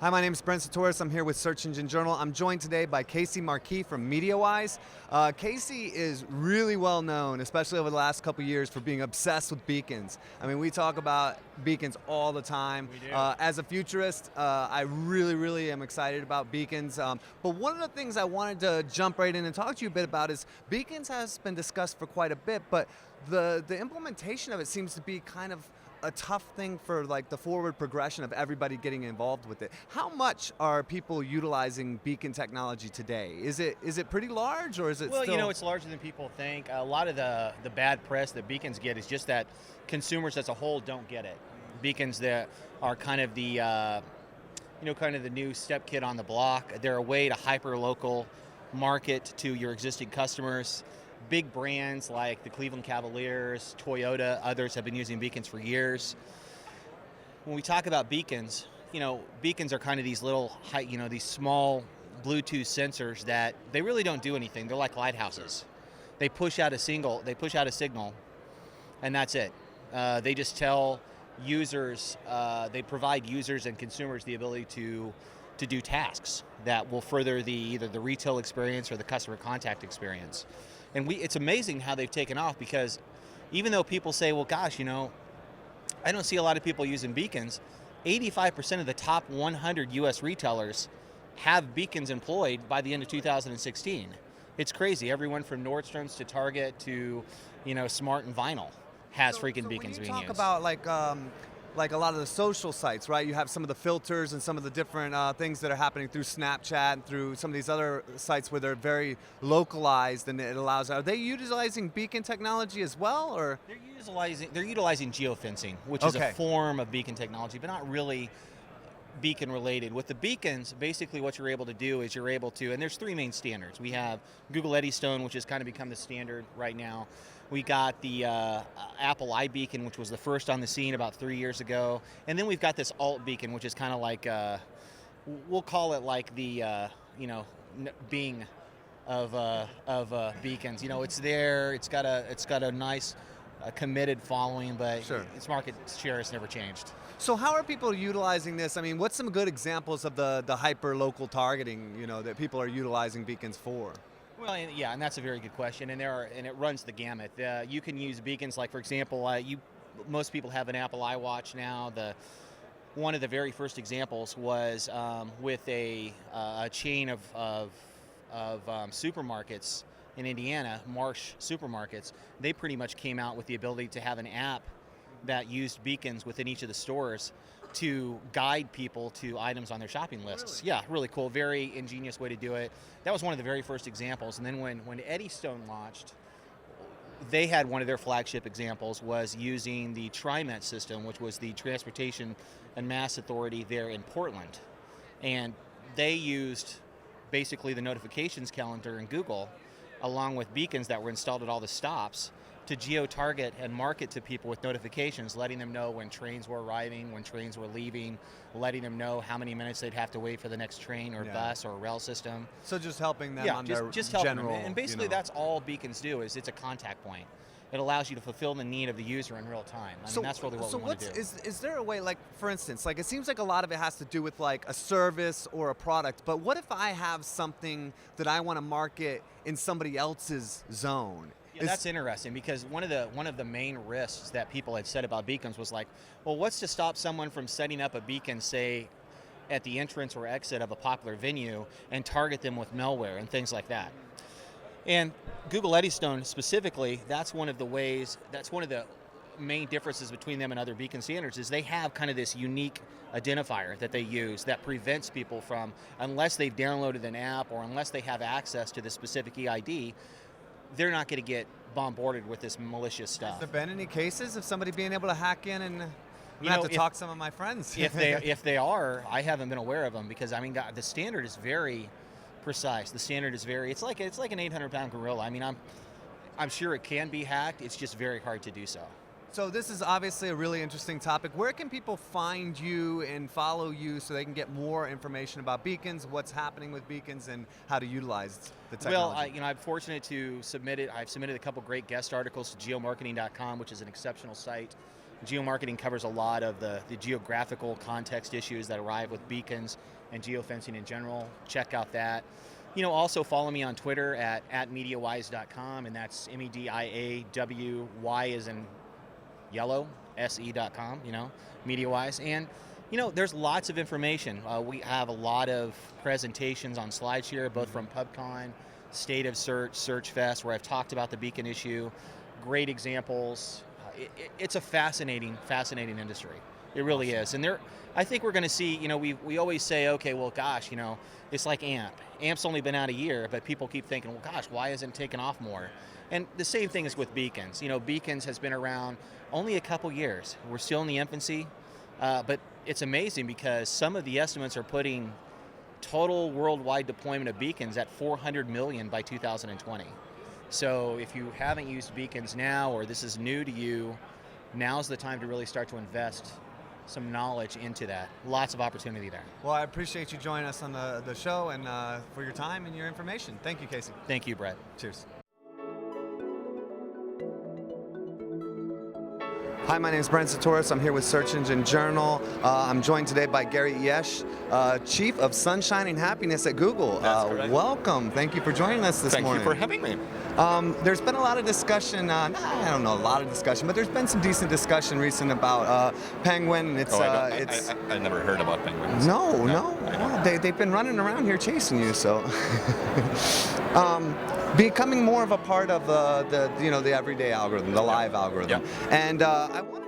Hi, my name is Brent Satoris. I'm here with Search Engine Journal. I'm joined today by Markee from MediaWise. Casey is really well known, especially over the last couple years, for being obsessed with beacons. I mean, we talk about beacons all the time. We do. As a futurist, I really am excited about beacons. But one of the things I wanted to jump right in and talk to you a bit about is beacons has been discussed for quite a bit, but the implementation of it seems to be kind of a tough thing for like the forward progression of everybody getting involved with it. How much are people utilizing beacon technology today? Is it pretty large, or is it Well, still? you know, it's larger than people think. A lot of the bad press that beacons get is just that consumers as a whole don't get it. Beacons that are kind of the, kind of the new step kid on the block. They're a way to hyper-local market to your existing customers. Big brands like the Cleveland Cavaliers, Toyota, others have been using beacons for years. When we talk about beacons, beacons are kind of these little, these small Bluetooth sensors that they really don't do anything. They're like lighthouses. They push out a signal, and that's it. They just tell users, they provide users and consumers the ability to do tasks that will further either the retail experience or the customer contact experience. And it's amazing how they've taken off, because even though people say, well, gosh, I don't see a lot of people using beacons, 85% of the top 100 US retailers have beacons employed by the end of 2016. It's crazy. Everyone from Nordstrom's to Target to, Smart and Vinyl has freaking beacons being used. When you talk about like a lot of the social sites, right? You have some of the filters and some of the different things that are happening through Snapchat and through some of these other sites where they're very localized, and it allows. Are they utilizing beacon technology as well, or? They're utilizing geofencing, which is a form of beacon technology, but not really beacon related. With the beacons, basically what you're able to do is and there's three main standards. We have Google Eddystone, which has kind of become the standard right now. We got the Apple iBeacon, which was the first on the scene about 3 years ago. And then we've got this alt beacon, which is kind of like, we'll call it like the, Bing of beacons. It's there, it's got a nice committed following, but Sure. Its market share has never changed. So how are people utilizing this? I mean, what's some good examples of the hyper-local targeting, that people are utilizing beacons for? Well, and that's a very good question, and it runs the gamut. You can use beacons like, for example, most people have an Apple iWatch now. One of the very first examples was with a chain of supermarkets in Indiana, Marsh Supermarkets. They pretty much came out with the ability to have an app that used beacons within each of the stores to guide people to items on their shopping lists. Really? Yeah, really cool. Very ingenious way to do it. That was one of the very first examples. And then when Eddystone launched, they had one of their flagship examples was using the TriMet system, which was the Transportation and Mass Authority there in Portland. And they used basically the notifications calendar in Google, along with beacons that were installed at all the stops, to geo-target and market to people with notifications, letting them know when trains were arriving, when trains were leaving, letting them know how many minutes they'd have to wait for the next train or bus or rail system. So just helping them on just their helping general. them. And basically that's all beacons do, is it's a contact point. It allows you to fulfill the need of the user in real time. I mean, that's really what we want to do. Is there a way, like, for instance, like it seems like a lot of it has to do with like a service or a product, but what if I have something that I want to market in somebody else's zone? Yeah, that's interesting, because one of the main risks that people had said about beacons was like, well, what's to stop someone from setting up a beacon, say, at the entrance or exit of a popular venue and target them with malware and things like that? And Google Eddystone specifically, that's one of the main differences between them and other beacon standards, is they have kind of this unique identifier that they use that prevents people from, unless they've downloaded an app or unless they have access to the specific EID, they're not going to get bombarded with this malicious stuff. Has there been any cases of somebody being able to hack in and have to talk to some of my friends? If they are, I haven't been aware of them, because I mean the standard is very precise. The standard is it's like an 800-pound gorilla. I mean, I'm sure it can be hacked. It's just very hard to do so. So this is obviously a really interesting topic. Where can people find you and follow you so they can get more information about beacons, what's happening with beacons, and how to utilize the technology? Well, I'm fortunate to submit it. I've submitted a couple great guest articles to geomarketing.com, which is an exceptional site. Geomarketing covers a lot of the geographical context issues that arrive with beacons and geofencing in general. Check out that. Also follow me on Twitter at mediawise.com, and that's MEDIAWY as in yellow, se.com, MediaWise. And, there's lots of information. We have a lot of presentations on SlideShare, both from PubCon, State of Search, SearchFest, where I've talked about the beacon issue. Great examples. It's a fascinating industry. It really is. And I think we're going to see, we always say, okay, well, gosh, it's like AMP. AMP's only been out a year, but people keep thinking, well, gosh, why hasn't it taken off more? And the same thing is with beacons. Beacons has been around only a couple years. We're still in the infancy, but it's amazing because some of the estimates are putting total worldwide deployment of beacons at 400 million by 2020. So if you haven't used beacons now, or this is new to you, now's the time to really start to invest some knowledge into that. Lots of opportunity there. Well, I appreciate you joining us on the show and for your time and your information. Thank you, Casey. Thank you, Brett. Cheers. Hi, my name is Brent Satoris. I'm here with Search Engine Journal. I'm joined today by Gary Yesh, Chief of Sunshine and Happiness at Google. That's correct. Welcome. Thank you for joining us this morning. Thank you for having me. There's been a lot of discussion, I don't know, a lot of discussion, but there's been some decent discussion recent about Penguin. I never heard about penguins. No. They've been running around here chasing you, so. Becoming more of a part of the everyday algorithm, the live algorithm. Yeah. And I want